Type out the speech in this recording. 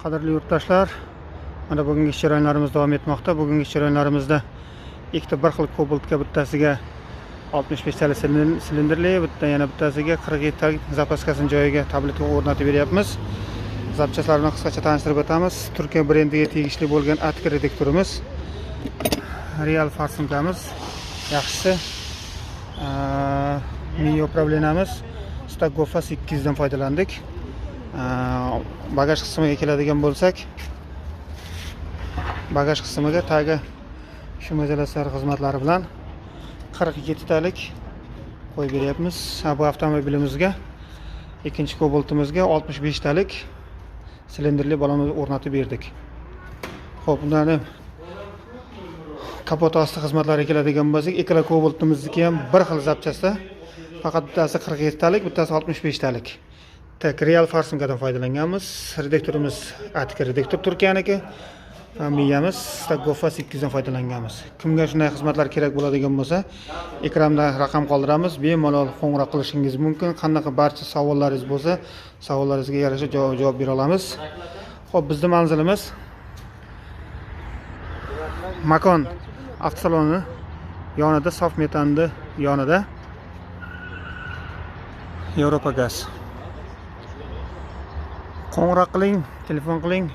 Qadrli yurtdoshlar, mana bugungi ish jarayonlarimiz davom etmoqda. Bugungi ish jarayonlarimizda ikkita bir xil Cobalt'ga bittasiga 65 talik silindrli, yana bittasiga 47 talik zapaskasini joyiga tabletga o'rnatib beryapmiz. Zapchastlarni qisqacha tanishtirib o'tamiz. Turkiya brendiga tegishli bo'lgan Atkir redaktorimiz, Real farsimkamiz, yaxshisi mini upravlenamiz Stagoffa 800 dan foydalandik. Bagaj qismiga keladigan bo'lsak, bagaj qismiga tagi shu majalaslar xizmatlari bilan 47 talik qo'yib beryapmiz. Bu avtomobilimizga ikkinchi Cobalt'imizga 65 talik silindrli balonni o'rnatib berdik. Xo'p, bundan kapot osti xizmatlariga keladigan bo'lsak, ikkala Cobalt'imizniki ham bir xil zapchasta, faqat bittasi 47 talik, bittasi 65 talik. Real farsimkadan foydalanganmiz. Redaktorimiz Atkir redaktor Turkiyaniki. Miyamiz Stagoffa 800 dan foydalanganmiz. Kimga shunday xizmatlar kerak bo'ladigan bo'lsa, ekranda raqam qoldiramiz. Bemalol qo'ng'iroq qilishingiz mumkin. Qanaqa barcha savollaringiz bo'lsa, savollaringizga yarasha javob bera olamiz. Xo'p, bizning manzilimiz Makon avtosaloni yonida, Sof metanni yonida Yevropa gaz. Qo'ng'iroq qiling, telefon qiling.